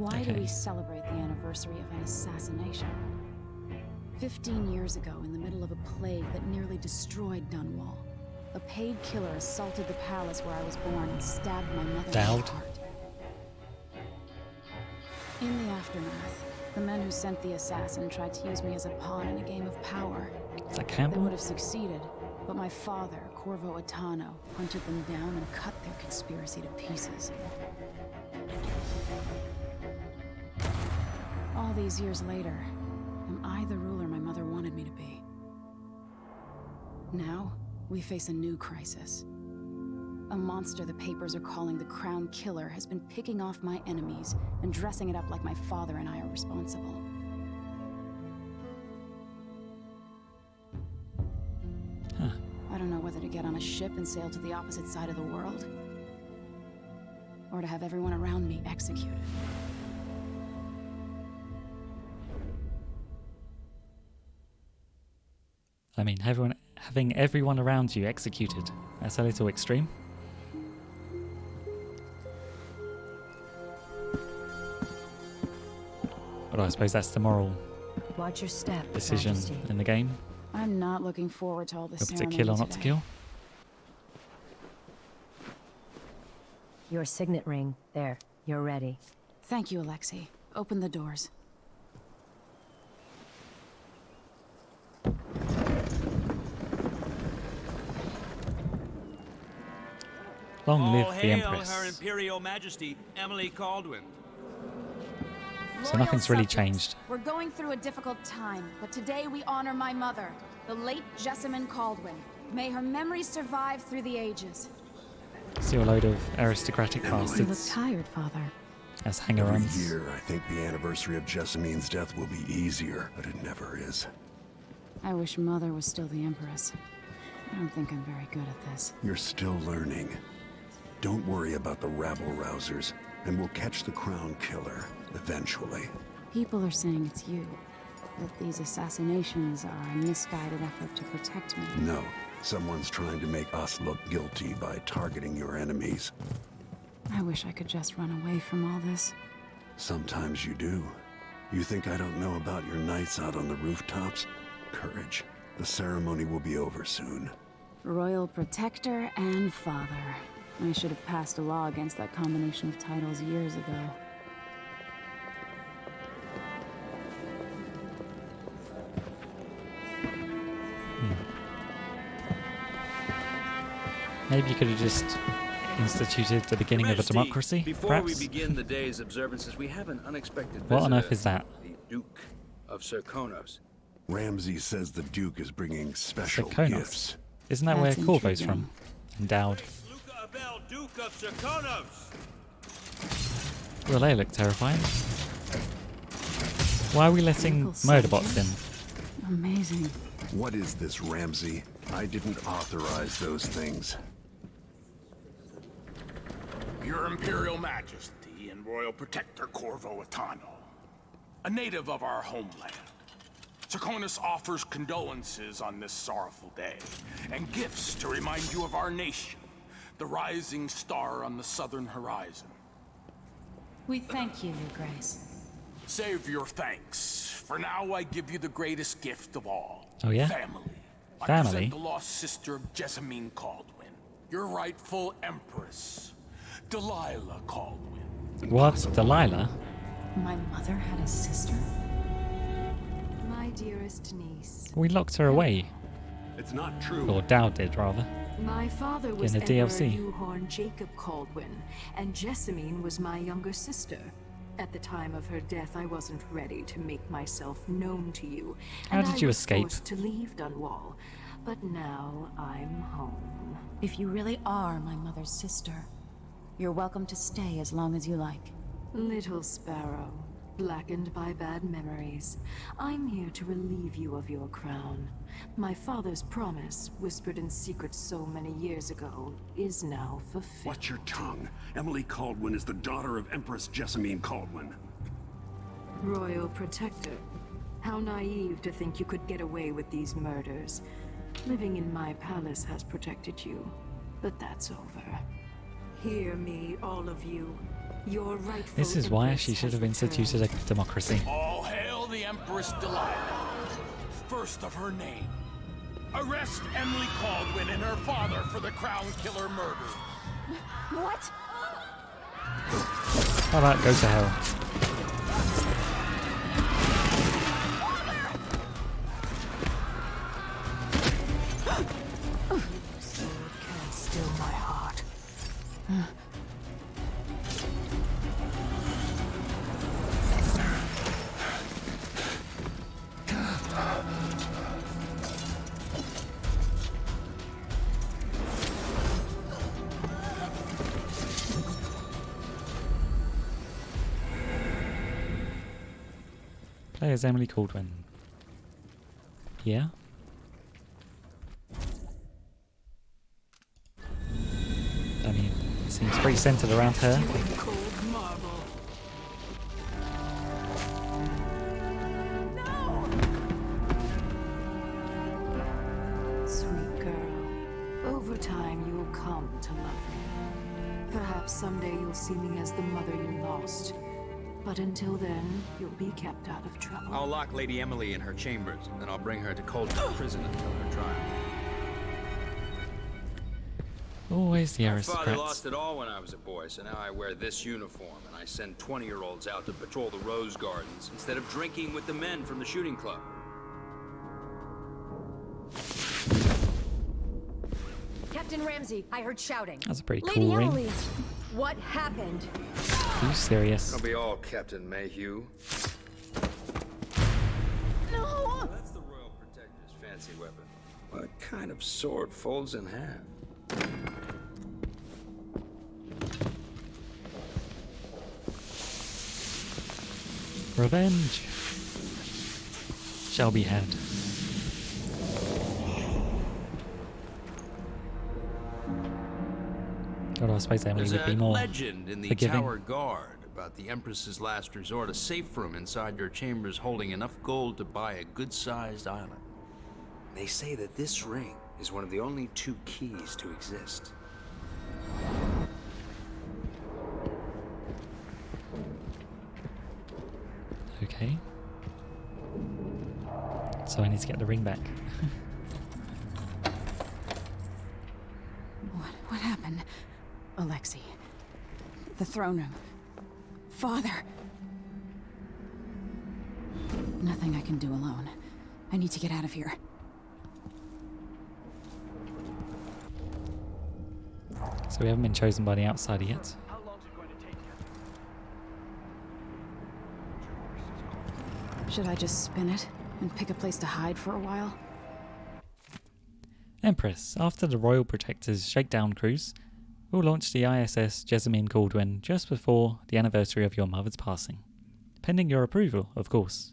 Why do we celebrate the anniversary of an assassination? 15 years ago, in the middle of a plague that nearly destroyed Dunwall, a paid killer assaulted the palace where I was born and stabbed my mother in the heart. In the aftermath, the men who sent the assassin tried to use me as a pawn in a game of power. Is that Campbell? They would have succeeded, but my father, Corvo Attano, hunted them down and cut their conspiracy to pieces. All these years later, am I the ruler my mother wanted me to be? Now, we face a new crisis. A monster the papers are calling the Crown Killer has been picking off my enemies and dressing it up like my father and I are responsible. Huh. I don't know whether to get on a ship and sail to the opposite side of the world, or to have everyone around me executed. I mean, having everyone around you executed. That's a little extreme. But I suppose that's the moral Watch your step, decision Majesty. in the game. I'm not looking forward to all this Whether to ceremony kill or not to today. kill. Your signet ring. There. You're ready. Thank you, Alexei. Open the doors. Long live All the hail Empress. Her Imperial Majesty, Emily Caldwin. So nothing's really changed. We're going through a difficult time, but today we honor my mother, the late Jessamine Caldwin. May her memory survive through the ages. See a load of aristocratic You look bastards tired, Father. as Every hanger-ons. year, I think the anniversary of Jessamine's death will be easier, but it never is. I wish Mother was still the Empress. I don't think I'm very good at this. You're still learning. Don't worry about the rabble-rousers, and we'll catch the Crown Killer, eventually. People are saying it's you. That these assassinations are a misguided effort to protect me. No, someone's trying to make us look guilty by targeting your enemies. I wish I could just run away from all this. Sometimes you do. You think I don't know about your nights out on the rooftops? Courage. The ceremony will be over soon. Royal Protector and Father. I should have passed a law against that combination of titles years ago. Maybe you could have just instituted the beginning of a Majesty, democracy, Before perhaps? we begin the day's observances, we have an unexpected visitor. What on earth is that? The Duke of Serkonos. Ramsey says the Duke is bringing special Serkonos. gifts. Isn't that That's where Corvo's intriguing. from? Endowed. Luca Abel, Duke of Serkonos. Well, they look terrifying. Why are we letting Local murder bots in? soldiers? Amazing. What is this, Ramsey? I didn't authorize those things. Your Imperial Majesty and Royal Protector Corvo Attano, a native of our homeland. Serkonos offers condolences on this sorrowful day, and gifts to remind you of our nation, the rising star on the southern horizon. We thank you, Your Grace. Save your thanks. For now, I give you the greatest gift of all. Oh, yeah? Family. I Family? present the lost sister of Jessamine Caldwin, your rightful empress, Delilah Caldwin. What? Delilah? My mother had a sister? My dearest niece, We locked her away. It's not true. Or Dowd did, rather. my father was the Emperor DLC. Euhorn Jacob Caldwin, and Jessamine was my younger sister. At the time of her death, I wasn't ready to make myself known to you. How and did I you was escape? forced to leave Dunwall, but now I'm home. If you really are my mother's sister, you're welcome to stay as long as you like. Little sparrow, blackened by bad memories, I'm here to relieve you of your crown. My father's promise, whispered in secret so many years ago, is now fulfilled. Watch your tongue. Emily Caldwin is the daughter of Empress Jessamine Caldwin. Royal Protector, how naive to think you could get away with these murders. Living in my palace has protected you, but that's over. Hear me, all of you. Your rightful This is why empress she should has have instituted a returned. democracy. All hail the Empress Delilah, first of her name. Arrest Emily Caldwin and her father for the Crown Killer murder. What? How about go to hell? Sword can't still my heart. Play as Emily Caldwin. Yeah? I mean, it seems pretty centered around her. Cold marble. Sweet girl, over time you'll come to love me. Perhaps someday you'll see me as the mother you lost. But until then, you'll be kept out of trouble. I'll lock Lady Emily in her chambers, then I'll bring her to Coldstream Prison until her trial. Always the My father aristocrats. lost it all when I was a boy, so now I wear this uniform, and I send 20-year-olds out to patrol the rose gardens instead of drinking with the men from the shooting club. Captain Ramsey, I heard shouting. That's a pretty Lady cool ring. Emily, what happened? Are you serious? It'll be all Captain Mayhew. No! That's the Royal Protector's fancy weapon. What kind of sword folds in half? Revenge shall be had. Although I suppose Emily There's would be a more legend in the forgiving. Tower Guard about the Empress's last resort, a safe room inside your chambers holding enough gold to buy a good-sized island. They say that this ring is one of the only 2 keys to exist. Okay. So I need to get the ring back. What happened? Alexei. The throne room. Father. Nothing I can do alone. I need to get out of here. So we haven't been chosen by the outsider yet. Should I just spin it and pick a place to hide for a while? Empress, after the Royal Protector's shakedown cruise, we'll launch the ISS Jessamine Caldwin just before the anniversary of your mother's passing. Pending your approval, of course.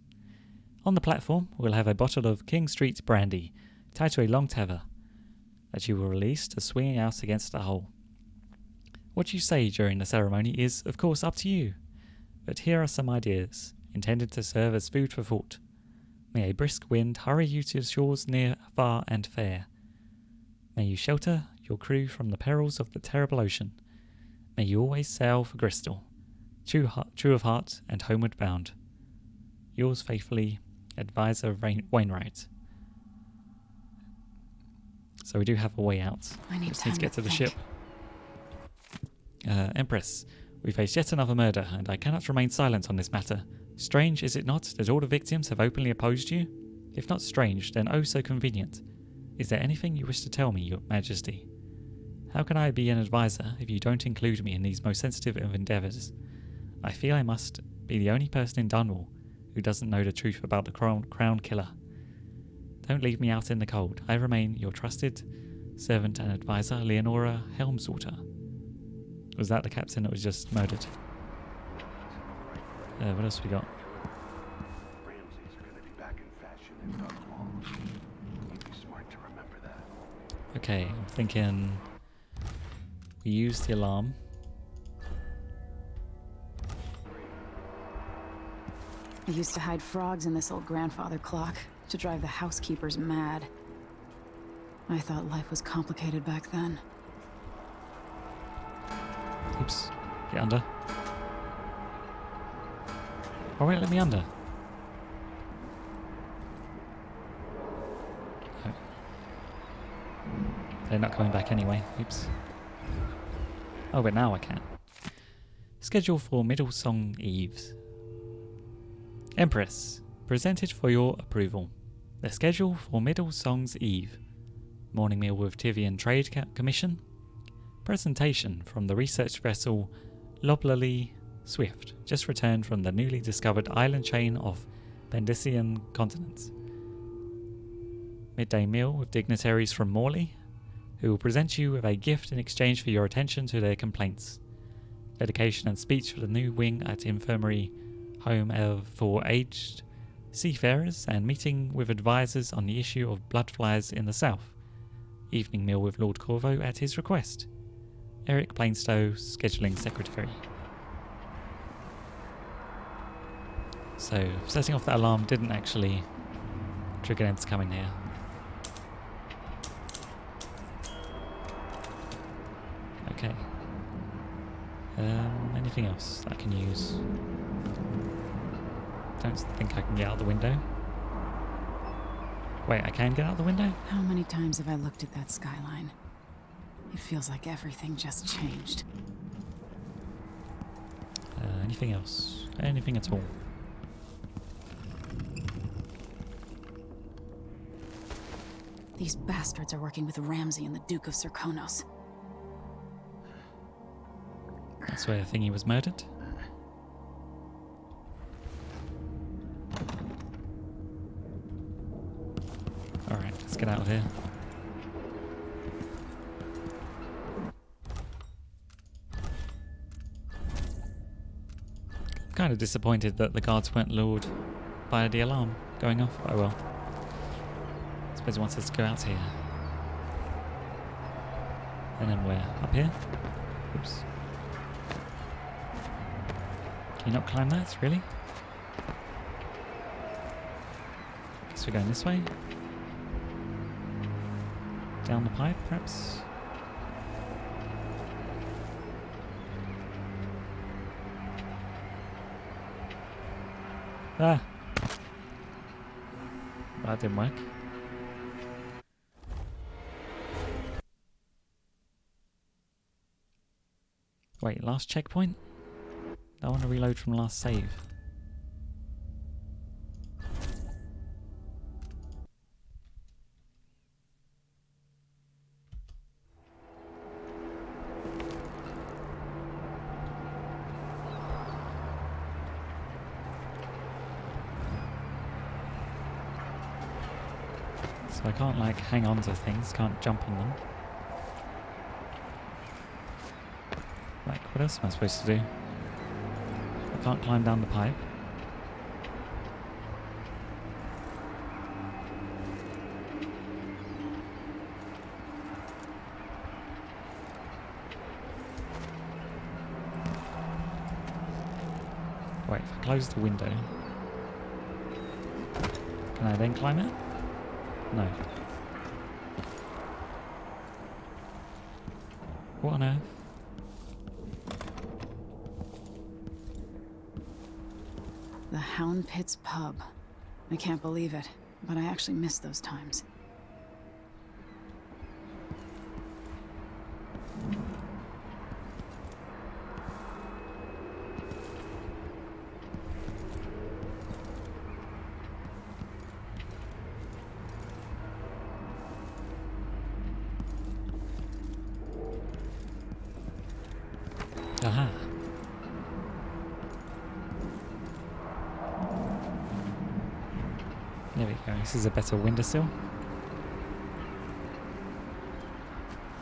On the platform, we'll have a bottle of King Street brandy, tied to a long tether, that you will release to swinging out against the hull. What you say during the ceremony is, of course, up to you, but here are some ideas, intended to serve as food for thought. May a brisk wind hurry you to shores near, far, and fair. May you shelter your crew from the perils of the terrible ocean. May you always sail for Bristol, true of heart and homeward bound. Yours faithfully, Advisor Wainwright. So we do have a way out. I need Just need time to get to the think. ship. Empress, we face yet another murder, and I cannot remain silent on this matter. Strange, is it not, that all the victims have openly opposed you? If not strange, then oh so convenient. Is there anything you wish to tell me, Your Majesty? How can I be an advisor if you don't include me in these most sensitive of endeavours? I feel I must be the only person in Dunwall who doesn't know the truth about the crown killer. Don't leave me out in the cold. I remain your trusted servant and advisor, Leonora Helmswater. Was that the captain that was just murdered? What else we got? Ramses are gonna be back in fashion in not long. You'd be smart to remember that. Okay, I'm thinking we use the alarm. I used to hide frogs in this old grandfather clock to drive the housekeepers mad. I thought life was complicated back then. Oops, get under. Alright, let me under. Oh. They're not coming back anyway. Oops. Oh, but now I can. Schedule for Middle Song Eves. Empress, presented for your approval. The schedule for Middle Song's Eve. Morning meal with Tivian Trade Commission. Presentation from the research vessel Loblally Swift, just returned from the newly discovered island chain of Bendician continents. Midday meal with dignitaries from Morley, who will present you with a gift in exchange for your attention to their complaints. Dedication and speech for the new wing at Infirmary Home for Aged Seafarers, and meeting with advisors on the issue of bloodflies in the south. Evening meal with Lord Corvo at his request. Eric Plainstow, scheduling secretary. So, setting off that alarm didn't actually trigger them to come in here. Okay. Anything else I can use? Don't think I can get out the window. Wait, I can get out the window? How many times have I looked at that skyline? It feels like everything just changed. Anything else? Anything at all? These bastards are working with Ramsay and the Duke of Serkonos. That's where Thingy was murdered. Alright, let's get out of here. I'm kind of disappointed that the guards weren't lured by the alarm going off. Oh well. I suppose he wants us to go out here. And then where? Up here? Oops. Can you not climb that? Really? Guess we're going this way. Down the pipe, perhaps? Ah! That didn't work. Wait, last checkpoint? I want to reload from last save. So I can't like hang on to things, can't jump on them. Like, what else am I supposed to do? I can't climb down the pipe. Wait, if I close the window, can I then climb it? No. What on earth? The Hound Pits pub. I can't believe it, but I actually miss those times. Aha. There we go. This is a better windowsill.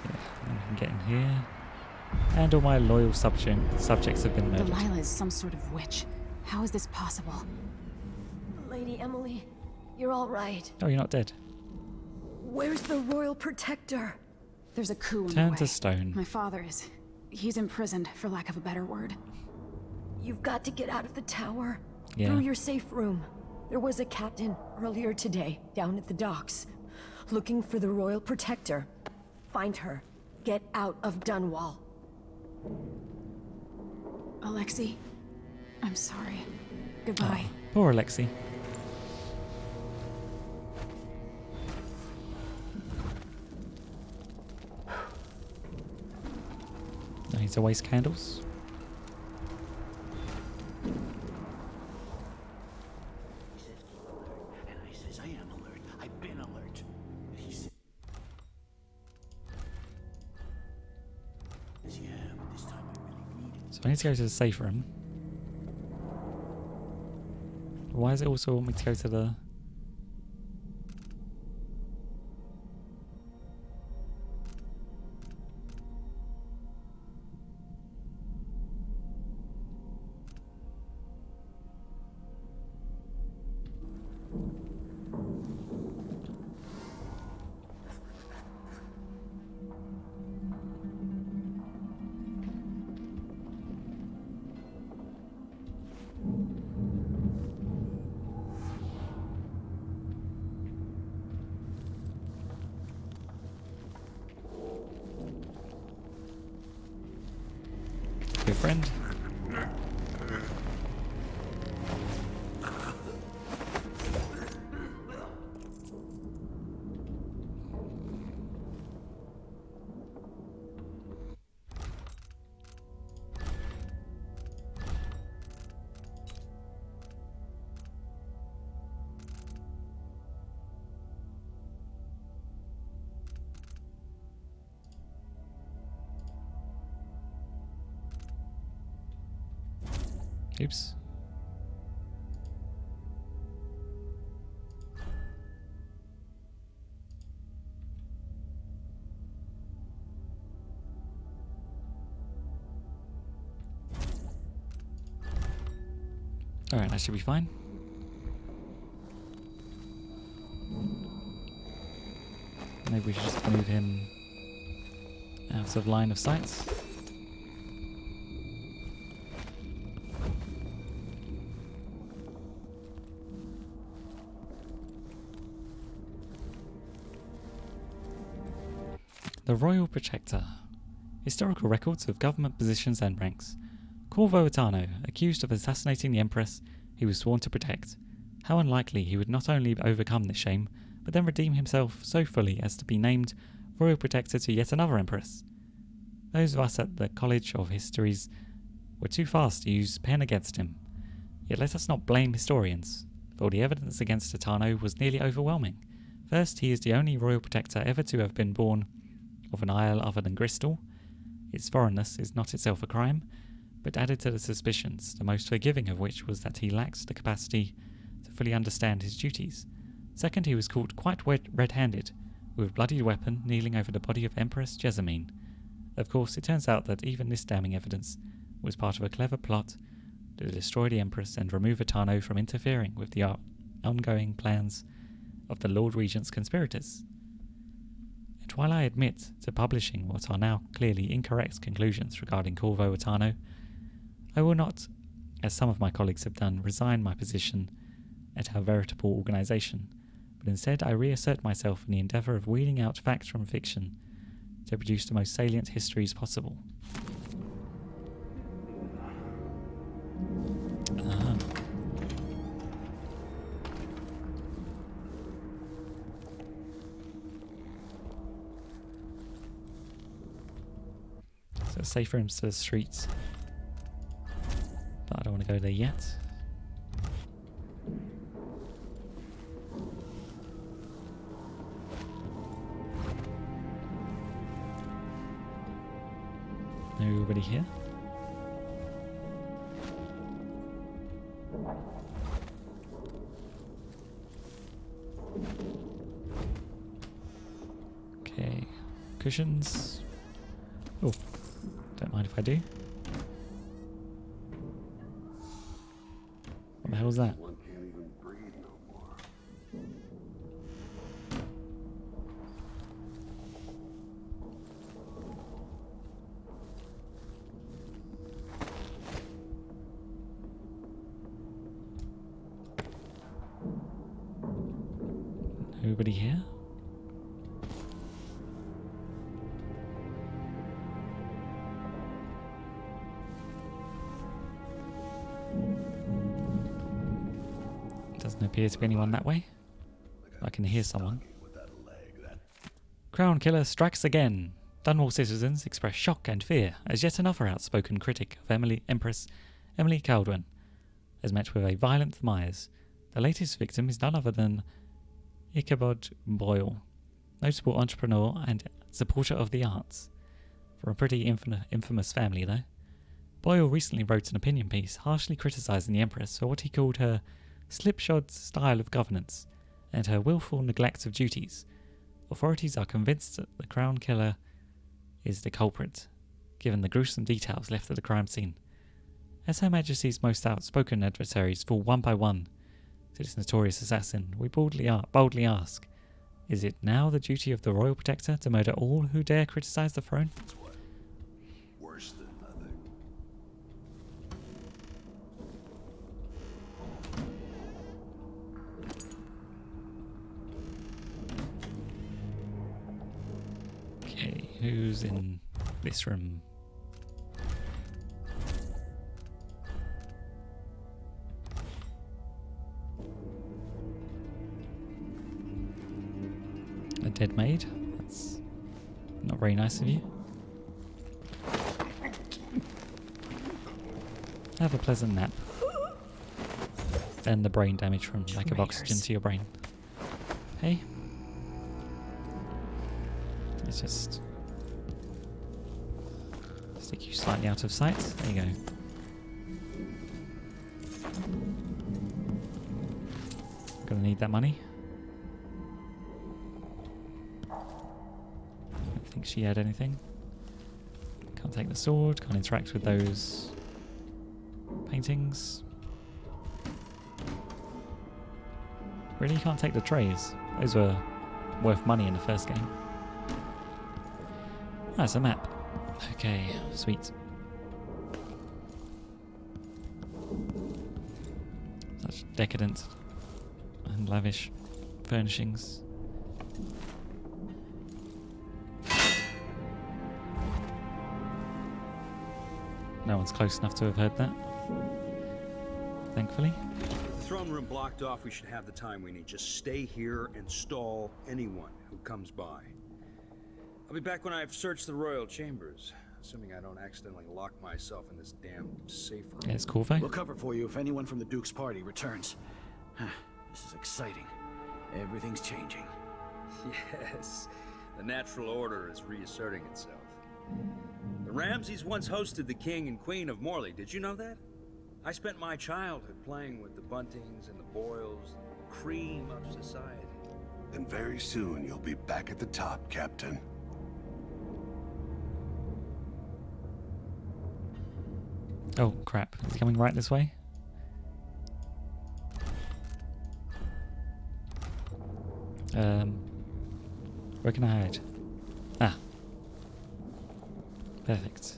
Yeah, and we can get in here. And all my loyal subjects have been murdered. Delilah is some sort of witch. How is this possible? Lady Emily, you're all right. Oh, you're not dead. Where's the Royal Protector? There's a coup in the Turn way. to stone. My father is... He's imprisoned, for lack of a better word. You've got to get out of the tower. Yeah. Through your safe room. There was a captain earlier today down at the docks, looking for the Royal Protector. Find her. Get out of Dunwall. Alexei, I'm sorry. Goodbye. Poor Alexei. I need to waste candles. And I says, I am alert. I've been alert. He says, yeah, but this time I really need it. So I need to go to the safe room. Why does it also want me to go to the... Good friend. Oops. Alright, that should be fine. Maybe we should just move him out of line of sight. The Royal Protector. Historical records of government positions and ranks. Corvo Attano, accused of assassinating the Empress he was sworn to protect. How unlikely he would not only overcome this shame, but then redeem himself so fully as to be named Royal Protector to yet another Empress. Those of us at the College of Histories were too fast to use pen against him. Yet let us not blame historians, for the evidence against Attano was nearly overwhelming. First, he is the only Royal Protector ever to have been born of an isle other than Bristol. Its foreignness is not itself a crime, but added to the suspicions, the most forgiving of which was that he lacks the capacity to fully understand his duties. Second, he was caught quite red-handed, with a bloodied weapon kneeling over the body of Empress Jessamine. Of course, it turns out that even this damning evidence was part of a clever plot to destroy the Empress and remove Attano from interfering with the ongoing plans of the Lord Regent's conspirators. And while I admit to publishing what are now clearly incorrect conclusions regarding Corvo Attano, I will not, as some of my colleagues have done, resign my position at our veritable organisation, but instead I reassert myself in the endeavour of weeding out facts from fiction to produce the most salient histories possible. So safe rooms to the streets, but I don't want to go there yet. Nobody here? Okay, cushions. Oh, don't mind if I do. What the hell was that? One can't even breathe no more. Nobody here? Doesn't appear to be anyone that way. I can hear someone. Crown Killer strikes again. Dunwall citizens express shock and fear as yet another outspoken critic of Empress Emily Caldwin is met with a violent demise. The latest victim is none other than Ichabod Boyle, notable entrepreneur and supporter of the arts. From a pretty infamous family, though. Boyle recently wrote an opinion piece harshly criticising the Empress for what he called her slipshod style of governance and her willful neglect of duties. Authorities are convinced that the Crown Killer is the culprit, given the gruesome details left at the crime scene. As Her Majesty's most outspoken adversaries fall one by one to this notorious assassin, we boldly ask, is it now the duty of the Royal Protector to murder all who dare criticise the throne? Worse than nothing. Okay, who's in this room? A dead maid? That's not very nice of you. Have a pleasant nap. And the brain damage from lack of oxygen to your brain. Hey? Let's just stick you slightly out of sight. There you go. Gonna need that money. Don't think she had anything. Can't take the sword, can't interact with those paintings. Really can't take the trays. Those were worth money in the first game. That's a map. Okay, sweet. Such decadent and lavish furnishings. No one's close enough to have heard that. Thankfully. With the throne room blocked off, we should have the time we need. Just stay here and stall anyone who comes by. I'll be back when I've searched the royal chambers, assuming I don't accidentally lock myself in this damn safe room. Yeah, it's cool, though. We'll cover for you if anyone from the Duke's party returns. This is exciting. Everything's changing. Yes, the natural order is reasserting itself. The Ramseys once hosted the King and Queen of Morley. Did you know that? I spent my childhood playing with the Buntings and the Boyles, the cream of society. And very soon you'll be back at the top, Captain. Oh, crap. Is he coming right this way? Where can I hide? Ah. Perfect.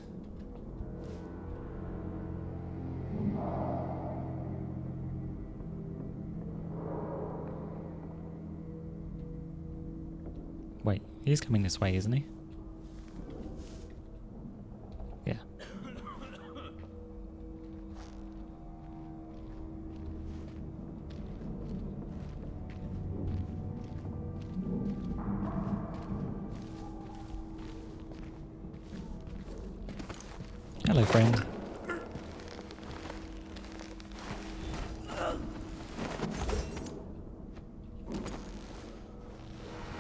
Wait, he's coming this way, isn't he? Yeah. Hello, friend.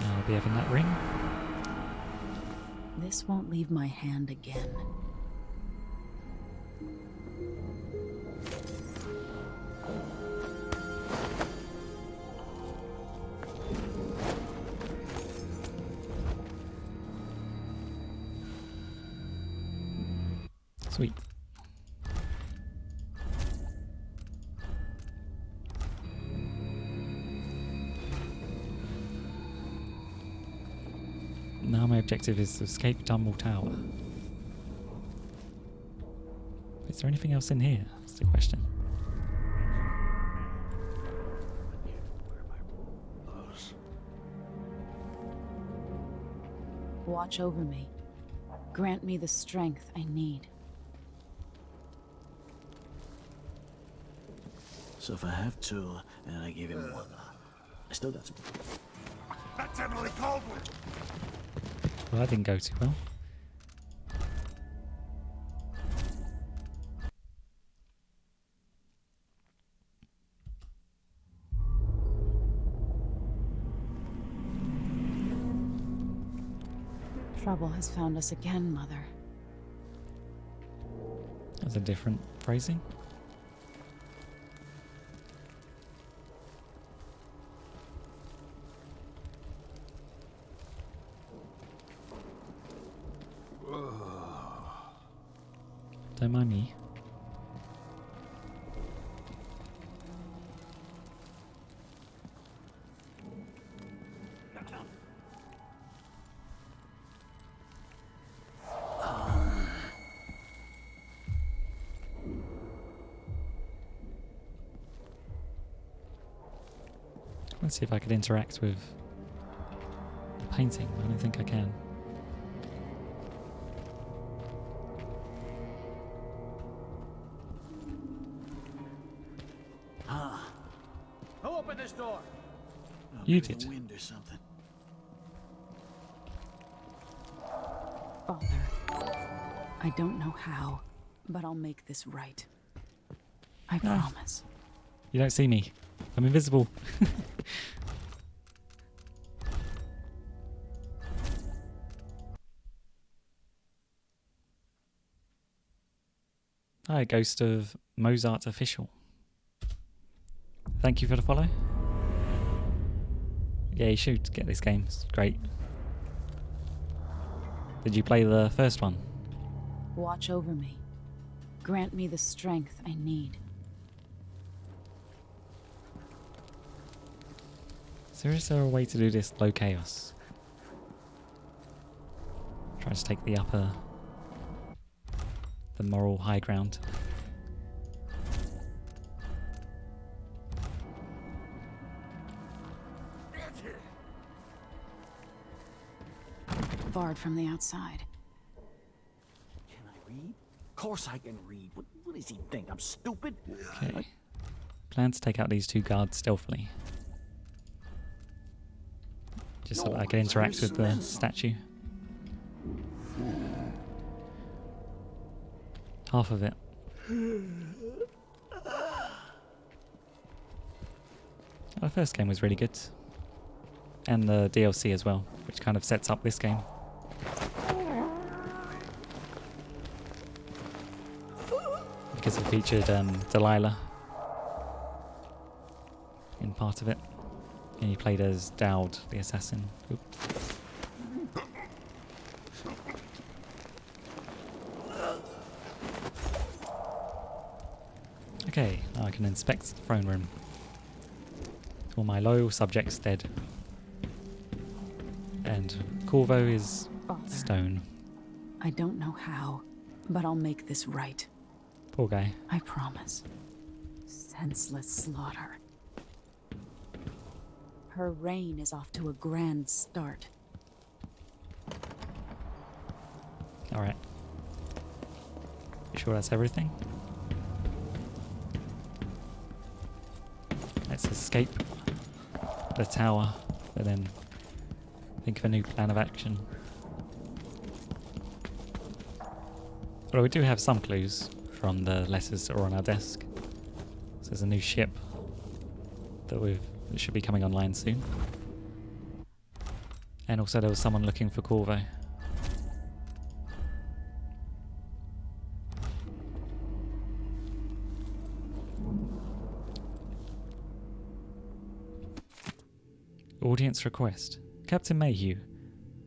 I'll be having that ring. This won't leave my hand again. Sweet. Now my objective is to escape Dunwall Tower. Is there anything else in here? That's the question. Watch over me. Grant me the strength I need. So if I have two, and I give him one, I still got some. That's Emily Caldwell. Well, that didn't go too well. Trouble has found us again, Mother. That's a different phrasing. Don't mind me. Let's see if I could interact with the painting. I don't think I can. Who opened this door? Oh, You maybe the did. wind or something. Father, I don't know how, but I'll make this right. I No. promise. You don't see me. I'm invisible. Hi, Ghost of Mozart Official. Thank you for the follow. Yeah, you should get this game. It's great. Did you play the first one? Watch over me. Grant me the strength I need. So is there a way to do this low chaos? Try to take the moral high ground. Barred from the outside. Can I read? Of course I can read. What does he think? I'm stupid? Okay. Plan to take out these two guards stealthily. Just so that I can interact with the statue. Half of it. The first game was really good. And the DLC as well, which kind of sets up this game. Because it featured Delilah in part of it. And you played as Dowd, the assassin. Oop. Okay, now I can inspect the throne room. All my loyal subjects dead. And Corvo is Father, stone. I don't know how, but I'll make this right. Poor guy. I promise. Senseless slaughter. Her reign is off to a grand start. Alright. You sure that's everything? Let's escape the tower, but then think of a new plan of action. Well, we do have some clues from the letters that are on our desk. So there's a new ship that should be coming online soon. And also there was someone looking for Corvo. Audience request. Captain Mayhew,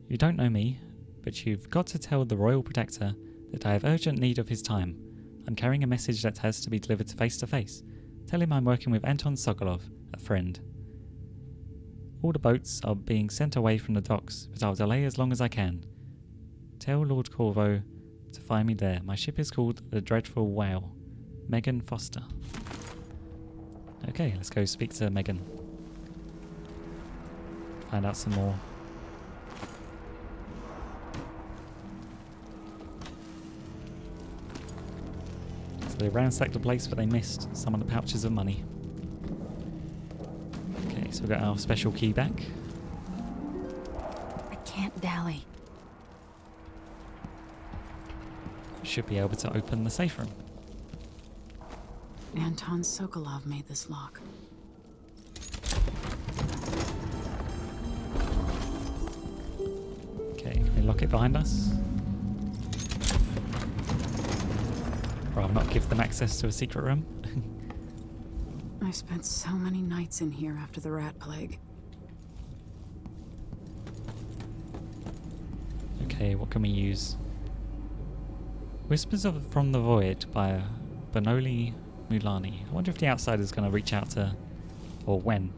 you don't know me, but you've got to tell the Royal Protector that I have urgent need of his time. I'm carrying a message that has to be delivered face to face. Tell him I'm working with Anton Sokolov, a friend. All the boats are being sent away from the docks, but I'll delay as long as I can. Tell Lord Corvo to find me there. My ship is called the Dreadful Whale. Megan Foster. Okay, let's go speak to Megan. Find out some more. So they ransacked the place, but they missed some of the pouches of money. So we got our special key back. I can't dally. Should be able to open the safe room. Anton Sokolov made this lock. Okay, can we lock it behind us? Rather not give them access to a secret room. I spent so many nights in here after the rat plague. Okay, what can we use? Whispers from the Void by Benoli Mulani. I wonder if the Outsider's going to reach out to, or when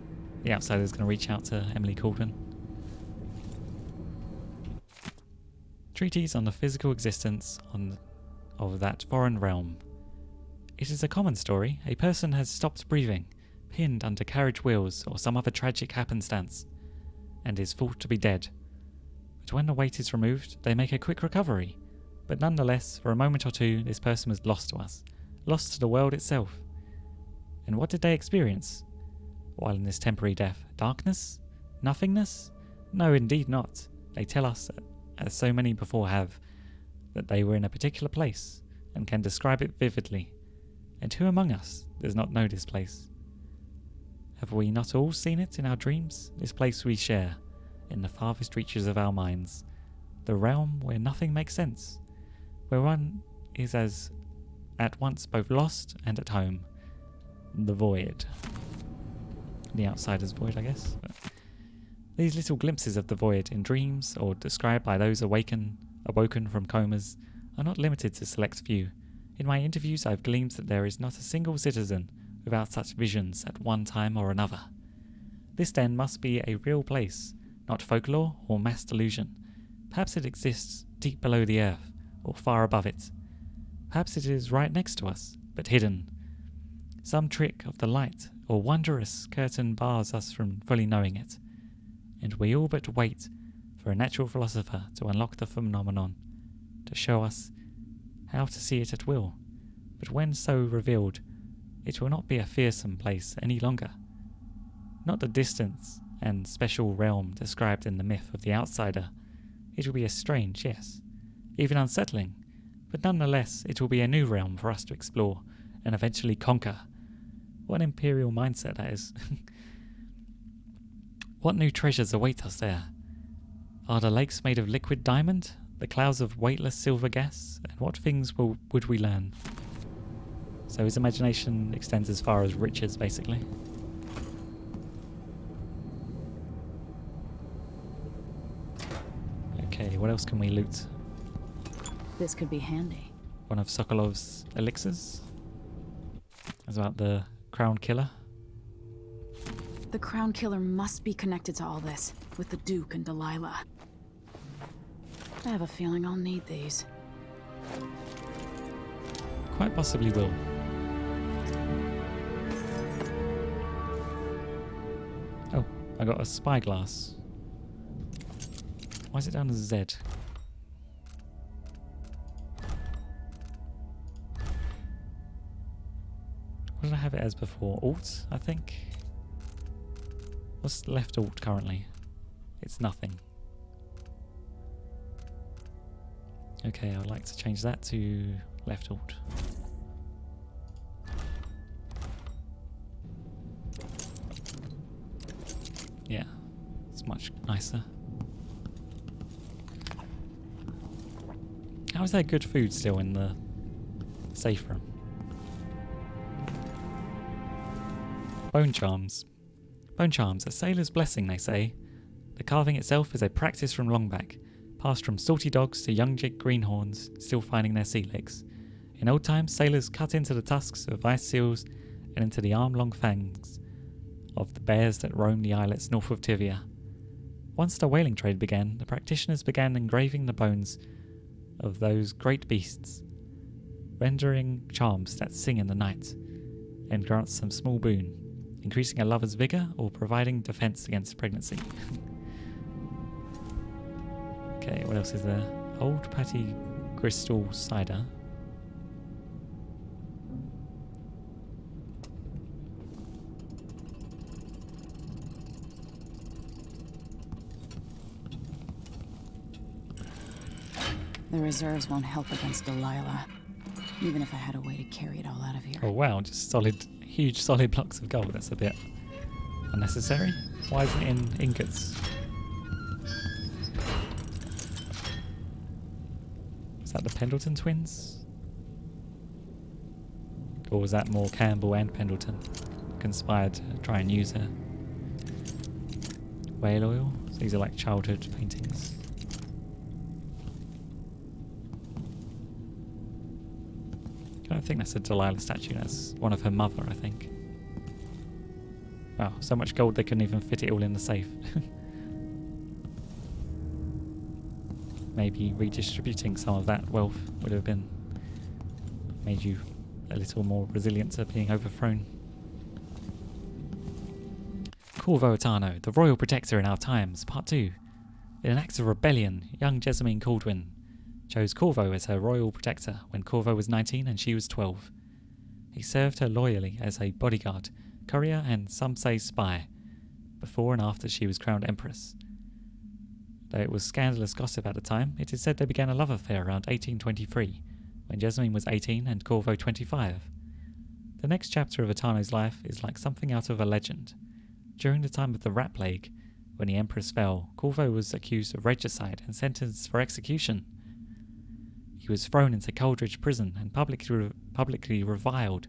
the Outsider's going to reach out to Emily Caldwell. Treatise on the physical existence of that foreign realm. It is a common story. A person has stopped breathing, pinned under carriage wheels or some other tragic happenstance, and is thought to be dead. But when the weight is removed, they make a quick recovery. But nonetheless, for a moment or two, this person was lost to us, lost to the world itself. And what did they experience while in this temporary death? Darkness? Nothingness? No, indeed not. They tell us, as so many before have, that they were in a particular place and can describe it vividly. And who among us does not know this place? Have we not all seen it in our dreams? This place we share, in the farthest reaches of our minds, the realm where nothing makes sense, where one is as at once both lost and at home. The void. The outsider's void, I guess. But these little glimpses of the void in dreams, or described by those awoken from comas, are not limited to select few. In my interviews, I've gleaned that there is not a single citizen without such visions at one time or another. This then must be a real place, not folklore or mass delusion. Perhaps it exists deep below the earth, or far above it. Perhaps it is right next to us, but hidden. Some trick of the light or wondrous curtain bars us from fully knowing it, and we all but wait for a natural philosopher to unlock the phenomenon, to show us how to see it at will. But when so revealed, it will not be a fearsome place any longer. Not the distance and special realm described in the myth of the outsider. It will be a strange, yes, even unsettling, but nonetheless it will be a new realm for us to explore and eventually conquer. What an imperial mindset that is. What new treasures await us there? Are the lakes made of liquid diamond? The clouds of weightless silver gas? And what things would we learn? So his imagination extends as far as riches, basically. Okay, what else can we loot? This could be handy. One of Sokolov's elixirs. That's about the Crown Killer. The Crown Killer must be connected to all this, with the Duke and Delilah. I have a feeling I'll need these. Quite possibly will. Oh, I got a spyglass. Why is it down as Z? What did I have it as before? Alt, I think? What's left alt currently? It's nothing. Okay, I'd like to change that to left alt. Yeah, it's much nicer. How is there good food still in the safe room? Bone charms. Bone charms, a sailor's blessing, they say. The carving itself is a practice from long back, passed from salty dogs to young jig greenhorns still finding their sea legs. In old times, sailors cut into the tusks of ice seals and into the arm-long fangs of the bears that roam the islets north of Tivia. Once the whaling trade began, the practitioners began engraving the bones of those great beasts, rendering charms that sing in the night and grant some small boon, increasing a lover's vigour or providing defence against pregnancy. Okay, what else is there? Old Patty Crystal Cider. The reserves won't help against Delilah, even if I had a way to carry it all out of here. Oh wow, just huge solid blocks of gold. That's a bit unnecessary. Why isn't it in ingots? Is that the Pendleton twins? Or was that more Campbell and Pendleton conspired to try and use her? Whale oil? So these are like childhood paintings. I don't think that's a Delilah statue, that's one of her mother, I think. Wow, so much gold they couldn't even fit it all in the safe. Maybe redistributing some of that wealth would have made you a little more resilient to being overthrown. Corvo Attano, the Royal Protector in Our Times, Part 2. In an act of rebellion, young Jessamine Caldwin chose Corvo as her royal protector when Corvo was 19 and she was 12. He served her loyally as a bodyguard, courier and some say spy, before and after she was crowned empress. Though it was scandalous gossip at the time, it is said they began a love affair around 1823, when Jessamine was 18 and Corvo 25. The next chapter of Attano's life is like something out of a legend. During the time of the Rat Plague, when the empress fell, Corvo was accused of regicide and sentenced for execution. He was thrown into Coldridge prison and publicly reviled.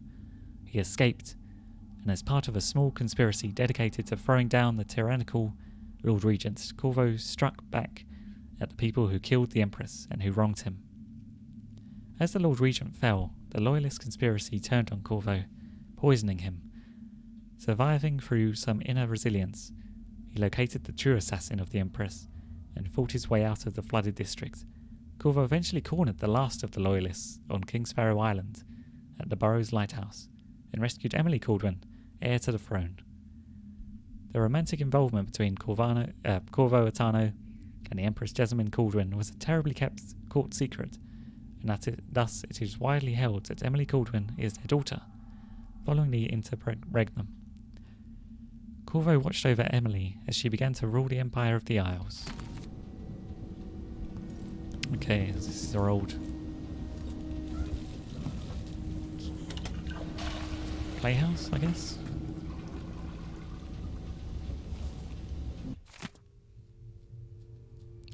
He escaped, and as part of a small conspiracy dedicated to throwing down the tyrannical Lord Regent, Corvo struck back at the people who killed the Empress and who wronged him. As the Lord Regent fell, the Loyalist conspiracy turned on Corvo, poisoning him. Surviving through some inner resilience, he located the true assassin of the Empress and fought his way out of the flooded district. Corvo eventually cornered the last of the Loyalists on King Sparrow Island at the borough's lighthouse and rescued Emily Caldwin, heir to the throne. The romantic involvement between Corvo Attano and the Empress Jessamine Caldwin was a terribly kept court secret, and thus it is widely held that Emily Caldwin is their daughter, following the interregnum. Corvo watched over Emily as she began to rule the Empire of the Isles. Okay, this is our old playhouse, I guess.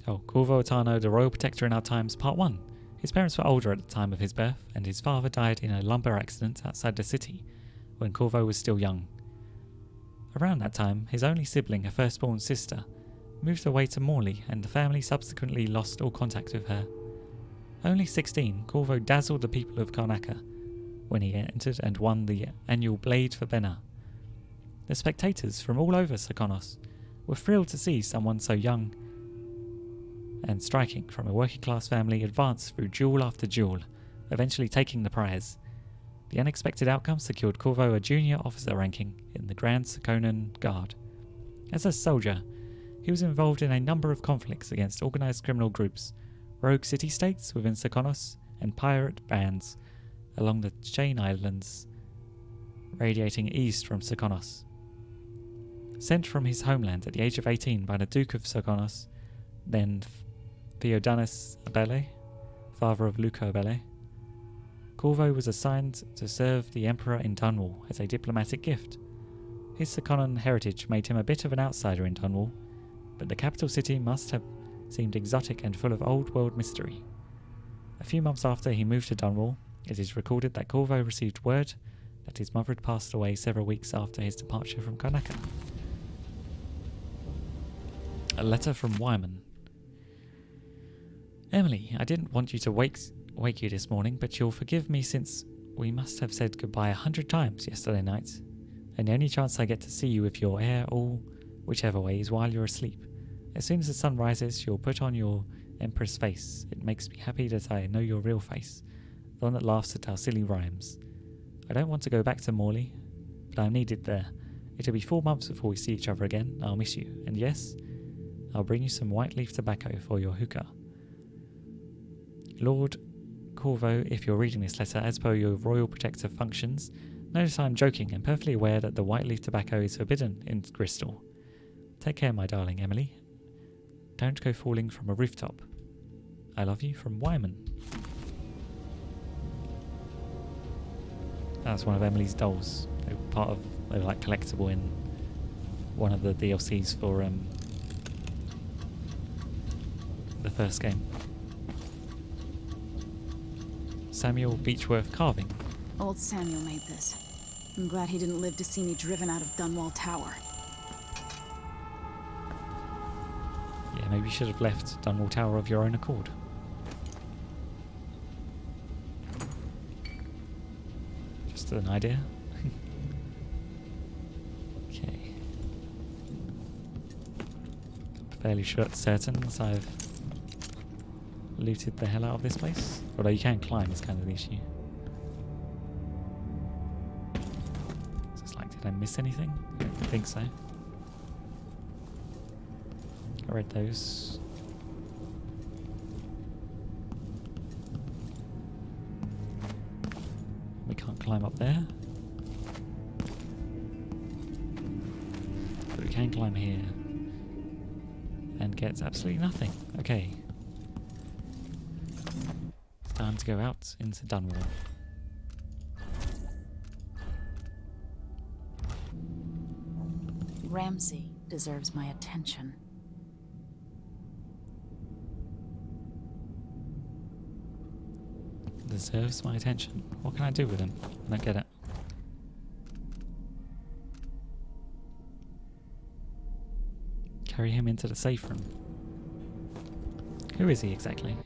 Oh, Corvo Attano, the Royal Protector in Our Times, Part 1. His parents were older at the time of his birth, and his father died in a lumber accident outside the city when Corvo was still young. Around that time, his only sibling, a firstborn sister, moved away to Morley, and the family subsequently lost all contact with her. Only 16, Corvo dazzled the people of Karnaca when he entered and won the annual Blade for Benna. The spectators from all over Serkonos were thrilled to see someone so young and striking from a working-class family advance through duel after duel, eventually taking the prize. The unexpected outcome secured Corvo a junior officer ranking in the Grand Serkonan Guard. As a soldier, he was involved in a number of conflicts against organised criminal groups, rogue city-states within Serkonos, and pirate bands along the Chain Islands, radiating east from Serkonos. Sent from his homeland at the age of 18 by the Duke of Serkonos, then Theodanis Abele, father of Luca Abele, Corvo was assigned to serve the Emperor in Dunwall as a diplomatic gift. His Serkonan heritage made him a bit of an outsider in Dunwall, but the capital city must have seemed exotic and full of old-world mystery. A few months after he moved to Dunwall, it is recorded that Corvo received word that his mother had passed away several weeks after his departure from Karnaca. A letter from Wyman. Emily, I didn't want you to wake you this morning, but you'll forgive me since we must have said goodbye 100 times yesterday night, and the only chance I get to see you with your hair all whichever way is while you're asleep. As soon as the sun rises, you'll put on your empress face. It makes me happy that I know your real face, the one that laughs at our silly rhymes. I don't want to go back to Morley, but I'm needed there. It'll be 4 months before we see each other again. I'll miss you, and yes, I'll bring you some white leaf tobacco for your hookah. Lord Corvo, if you're reading this letter as per your royal protective functions, notice I'm joking and perfectly aware that the white leaf tobacco is forbidden in Bristol. Take care, my darling Emily. Don't go falling from a rooftop. I love you from Wyman. That's one of Emily's dolls. They were like collectible in one of the DLCs for the first game. Samuel Beechworth carving. Old Samuel made this. I'm glad he didn't live to see me driven out of Dunwall Tower. Yeah, maybe you should have left Dunwall Tower of your own accord. Just an idea. Okay. I'm fairly certain that I've looted the hell out of this place. Although you can climb is kind of the issue. So it's like, did I miss anything? I don't think so. I read those. We can't climb up there. But we can climb here. And get absolutely nothing. Okay. It's time to go out into Dunwall. Ramsay deserves my attention. Deserves my attention. What can I do with him? I don't get it. Carry him into the safe room. Who is he exactly?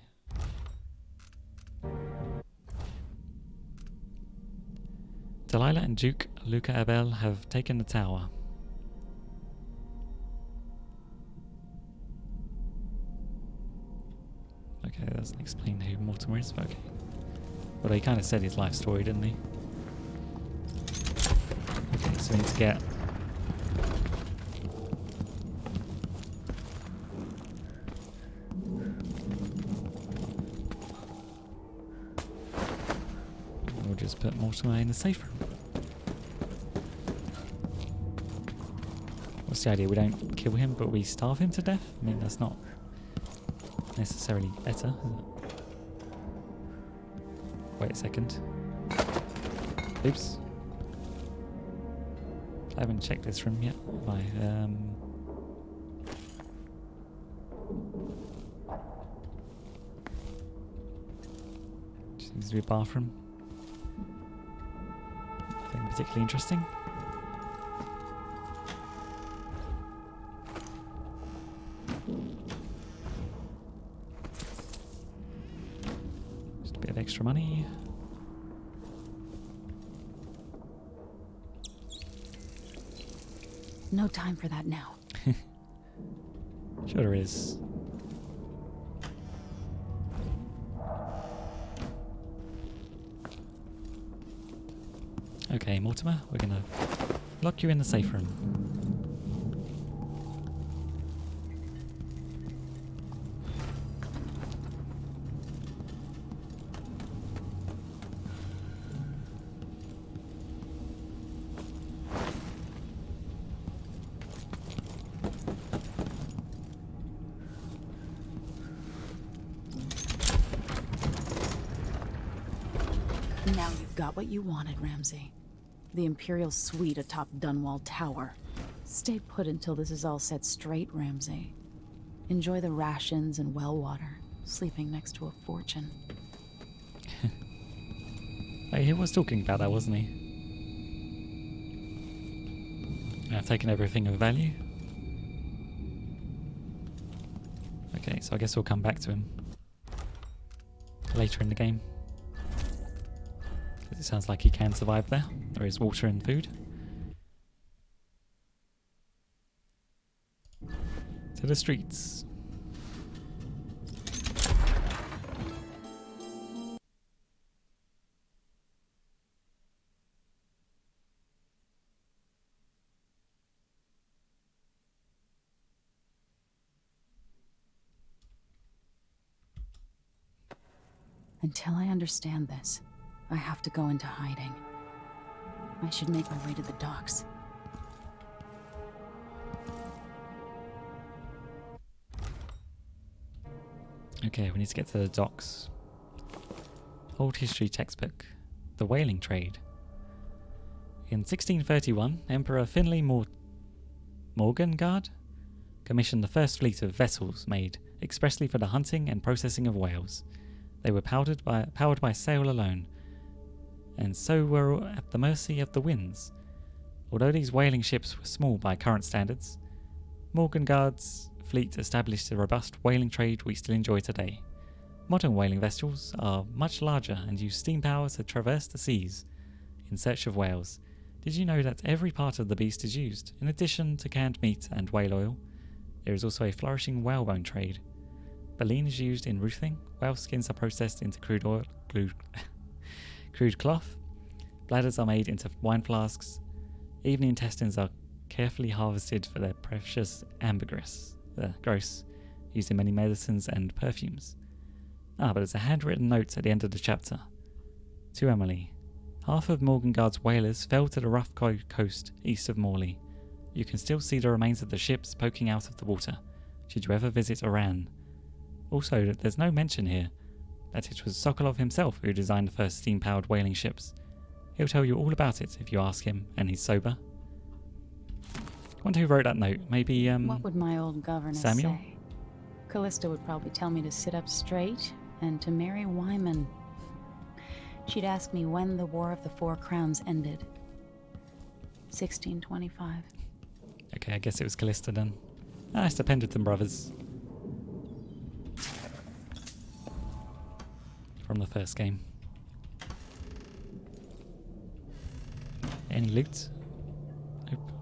Delilah and Duke Luca Abel have taken the tower. Okay, that doesn't explain who Mortimer is, but okay. But he kind of said his life story, didn't he? Okay, so we need to get... We'll just put Mortimer in the safe room. What's the idea? We don't kill him, but we starve him to death? I mean, that's not necessarily better, is it? Wait a second. Oops. I haven't checked this room yet, have I? Seems to be a bathroom. Nothing particularly interesting. Just a bit of extra money. No time for that now. Sure there is. Okay, Mortimer, we're gonna lock you in the safe room. Now you've got what you wanted, Ramsay. The Imperial suite atop Dunwall Tower. Stay put until this is all set straight, Ramsay. Enjoy the rations and well water, sleeping next to a fortune. Hey, he was talking about that, wasn't he? I've taken everything of value. Okay, so I guess we'll come back to him later in the game. It sounds like he can survive there. There is water and food. To the streets. Until I understand this, I have to go into hiding. I should make my way to the docks. Okay, we need to get to the docks. Old history textbook. The whaling trade. In 1631, Emperor Finlay Morgengard commissioned the first fleet of vessels made expressly for the hunting and processing of whales. They were powered by sail alone, and so were at the mercy of the winds. Although these whaling ships were small by current standards, Morgengard's fleet established a robust whaling trade we still enjoy today. Modern whaling vessels are much larger and use steam power to traverse the seas in search of whales. Did you know that every part of the beast is used? In addition to canned meat and whale oil, there is also a flourishing whalebone trade. Baleen is used in roofing, whale skins are processed into crude cloth, bladders are made into wine flasks, even the intestines are carefully harvested for their precious ambergris, gross, used in many medicines and perfumes. But there's a handwritten note at the end of the chapter. To Emily. Half of Morgengard's whalers fell to the rough coast east of Morley. You can still see the remains of the ships poking out of the water, should you ever visit Iran. Also, there's no mention here that it was Sokolov himself who designed the first steam-powered whaling ships. He'll tell you all about it if you ask him, and he's sober. I wonder who wrote that note. Maybe, What would my old governess Samuel? say? Callista would probably tell me to sit up straight and to marry Wyman. She'd ask me when the War of the Four Crowns ended. 1625. Okay, I guess it was Callista then. It's the Pendleton brothers. From the first game. Any loot? Nope.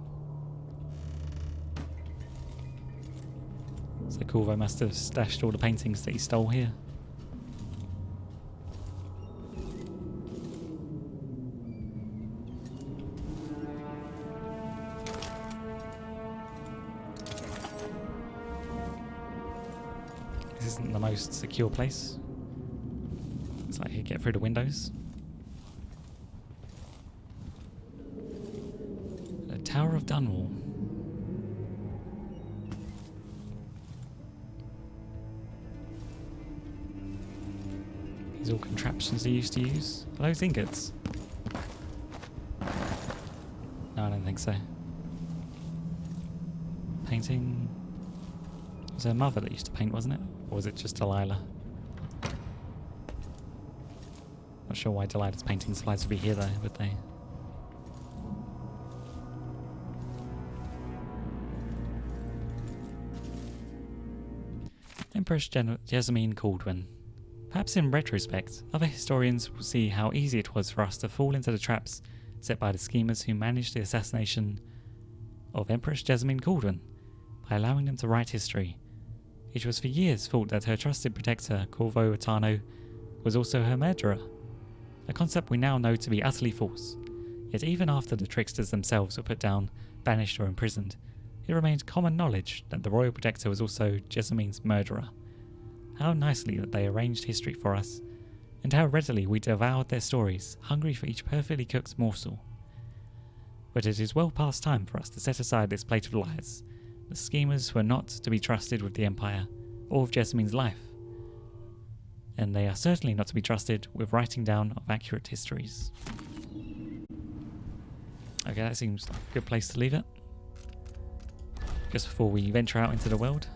So Corvo must have stashed all the paintings that he stole here. This isn't the most secure place. Looks like I could get through the windows. The Tower of Dunwall. These all contraptions they used to use. Are those ingots? No, I don't think so. Painting. It was her mother that used to paint, wasn't it? Or was it just Delilah? Not sure why Delilah's painting supplies would be here though, would they? Empress Jessamine Caldwin. Perhaps in retrospect, other historians will see how easy it was for us to fall into the traps set by the schemers who managed the assassination of Empress Jessamine Caldwin by allowing them to write history. It was for years thought that her trusted protector, Corvo Attano, was also her murderer, a concept we now know to be utterly false. Yet even after the tricksters themselves were put down, banished or imprisoned, it remained common knowledge that the royal protector was also Jessamine's murderer. How nicely that they arranged history for us, and how readily we devoured their stories, hungry for each perfectly cooked morsel. But it is well past time for us to set aside this plate of lies. The schemers were not to be trusted with the Empire, or with Jessamine's life. And they are certainly not to be trusted with writing down of accurate histories. Okay, that seems like a good place to leave it. Just before we venture out into the world.